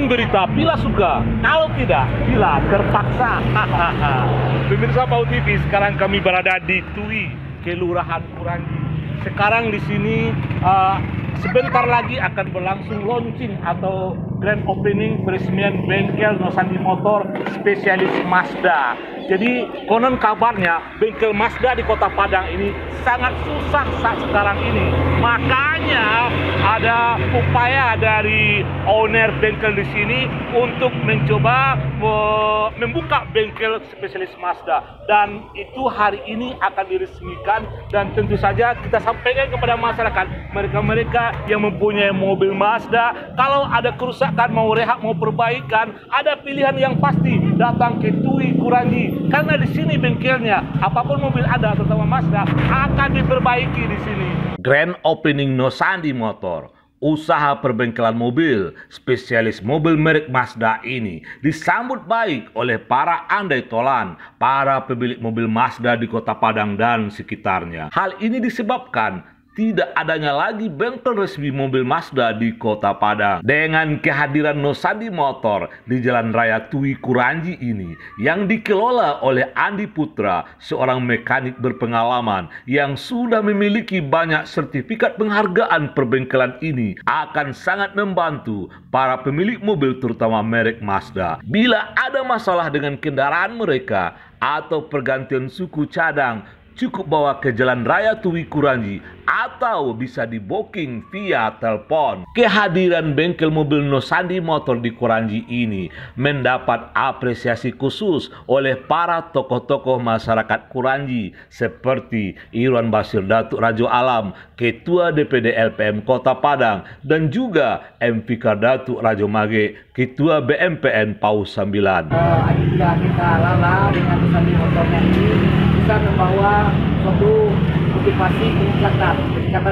berita bila suka, kalau tidak bila terpaksa. Pemirsa Pau TV, sekarang kami berada di Tui, Kelurahan Kurangi. Sekarang di sini sebentar lagi akan berlangsung launching atau grand opening peresmian bengkel Nosandi Motor spesialis Mazda. Jadi konon kabarnya bengkel Mazda di Kota Padang ini sangat susah saat sekarang ini. Makanya ada upaya dari owner bengkel di sini untuk mencoba membuka bengkel spesialis Mazda, dan itu hari ini akan diresmikan. Dan tentu saja kita sampaikan kepada masyarakat, mereka-mereka yang mempunyai mobil Mazda, kalau ada kerusakan, mau rehab, mau perbaikan, ada pilihan yang pasti, datang ke Tui Kurangi. Karena di sini bengkelnya, apapun mobil ada, terutama Mazda, akan diperbaiki di sini. Grand opening Nosandi Motor, usaha perbengkelan mobil spesialis mobil merek Mazda ini disambut baik oleh para andai tolan, para pemilik mobil Mazda di Kota Padang dan sekitarnya. Hal ini disebabkan tidak adanya lagi bengkel resmi mobil Mazda di Kota Padang. Dengan kehadiran Nosandi Motor di Jalan Raya Tui Kurangi ini yang dikelola oleh Andi Putra, seorang mekanik berpengalaman yang sudah memiliki banyak sertifikat penghargaan, perbengkelan ini akan sangat membantu para pemilik mobil terutama merek Mazda. Bila ada masalah dengan kendaraan mereka atau pergantian suku cadang, cukup bawa ke Jalan Raya Tui Kurangi atau bisa di booking via telepon. Kehadiran bengkel mobil Nosandi Motor di Kurangi ini mendapat apresiasi khusus oleh para tokoh-tokoh masyarakat Kurangi seperti Irwan Basir Datuk Rajo Alam, Ketua DPD LPM Kota Padang, dan juga M. Fikar Datuk Rajo Mage, Ketua BMPN Pau 9. Jika kita lala dengan Nosandi Motornya ini bisa membawa suatu motivasi peningkatan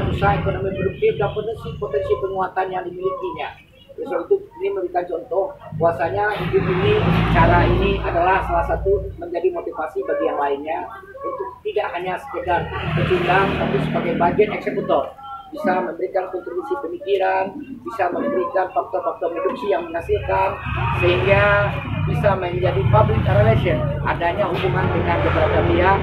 usaha ekonomi produktif dan potensi penguatan yang dimilikinya. Oleh itu ini memberikan contoh bahwasanya hidup ini, cara ini adalah salah satu menjadi motivasi bagi yang lainnya untuk tidak hanya sekedar pecundang, tapi sebagai bagian eksekutor, bisa memberikan kontribusi pemikiran, bisa memberikan faktor-faktor produksi yang menghasilkan, sehingga bisa menjadi public relation, adanya hubungan dengan beberapa pihak,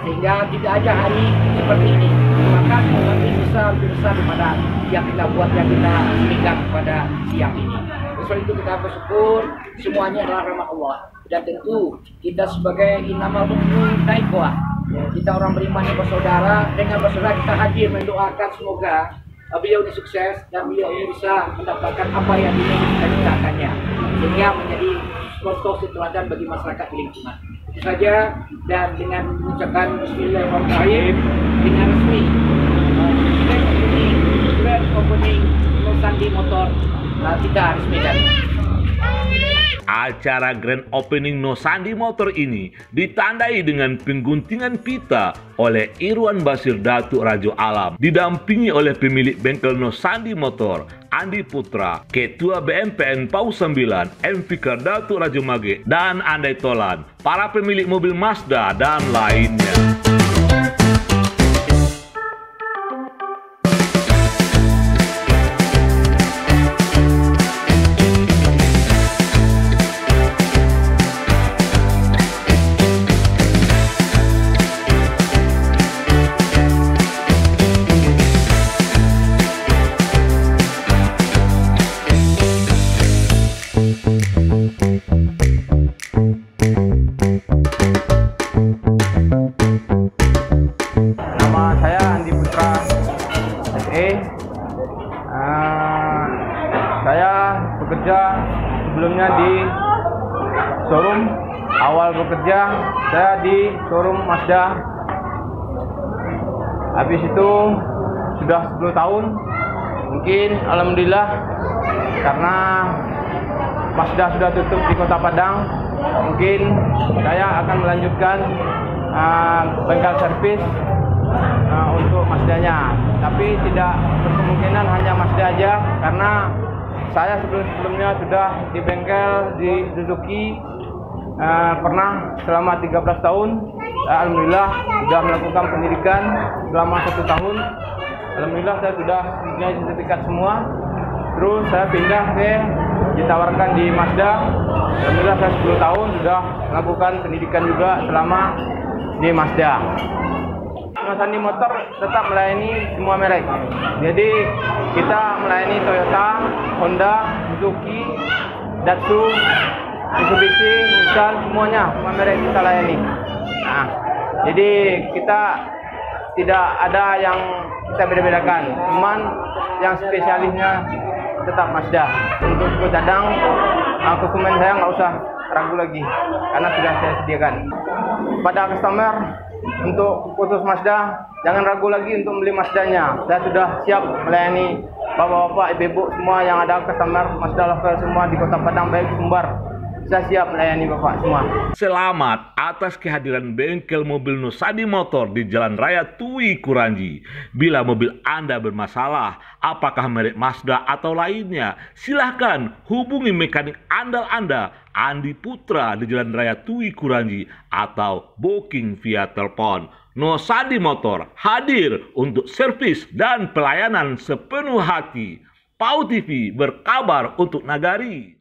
sehingga tidak ada hari seperti ini, maka nanti bisa lebih besar daripada yang kita buat, yang kita berikan pada siang ini. Oleh itu kita bersyukur, semuanya adalah rahmat Allah, dan tentu kita sebagai inamal mu'min taikoah, kita orang beriman yang bersaudara, dengan bersaudara kita hadir mendoakan semoga beliau ini sukses dan beliau ini bisa mendapatkan apa yang diinginkannya, sehingga menjadi contoh teladan bagi masyarakat di lingkungan. Itu saja, dan dengan mengucapkan Bismillahirrahmanirrahim, dengan resmi grand opening Nosandi Motor kita resmikan. Acara grand opening Nosandi Motor ini ditandai dengan pengguntingan pita oleh Irwan Basir Datuk Rajo Alam, didampingi oleh pemilik bengkel Nosandi Motor Andi Putra, Ketua BMPN Pau 9 M. Fikar Datuk Rajo Mage, dan andai tolan para pemilik mobil Mazda dan lainnya. Saya bekerja sebelumnya di showroom. Awal bekerja saya di showroom Mazda. Habis itu sudah 10 tahun. Mungkin alhamdulillah karena Mazda sudah tutup di Kota Padang, mungkin saya akan melanjutkan bengkel servis untuk Mazdanya. Tapi tidak berkemungkinan hanya Mazda aja, karena saya sebelumnya sudah di bengkel di Suzuki, pernah selama 13 tahun. Alhamdulillah sudah melakukan pendidikan selama 1 tahun. Alhamdulillah saya sudah punya sertifikat semua. Terus saya pindah ke ditawarkan di Mazda. Alhamdulillah saya 10 tahun sudah melakukan pendidikan juga selama di Mazda. Mas Sandi Motor tetap melayani semua merek. Jadi kita melayani Toyota, Honda, Suzuki, Datsun, Mitsubishi, Nissan, semuanya, semua merek kita layani. Nah, jadi kita tidak ada yang kita beda-bedakan, cuman yang spesialisnya tetap Mazda. Untuk suku cadang, konsumen saya nggak usah ragu lagi, karena sudah saya sediakan. Pada customer, untuk khusus Mazda, jangan ragu lagi untuk beli Mazdanya. Saya sudah siap melayani bapak-bapak, ibu-ibu semua yang ada customer Mazda lover semua di Kota Padang, baik Sumbar. Saya siap melayani bapak semua. Selamat atas kehadiran bengkel mobil Nur Sandi Motor di Jalan Raya Tui Kuranji. Bila mobil Anda bermasalah, apakah merek Mazda atau lainnya, silahkan hubungi mekanik andal Anda, Andi Putra, di Jalan Raya Tui Kuranji, atau booking via telepon. Nur Sandi Motor hadir untuk servis dan pelayanan sepenuh hati. PAU TV berkabar untuk Nagari.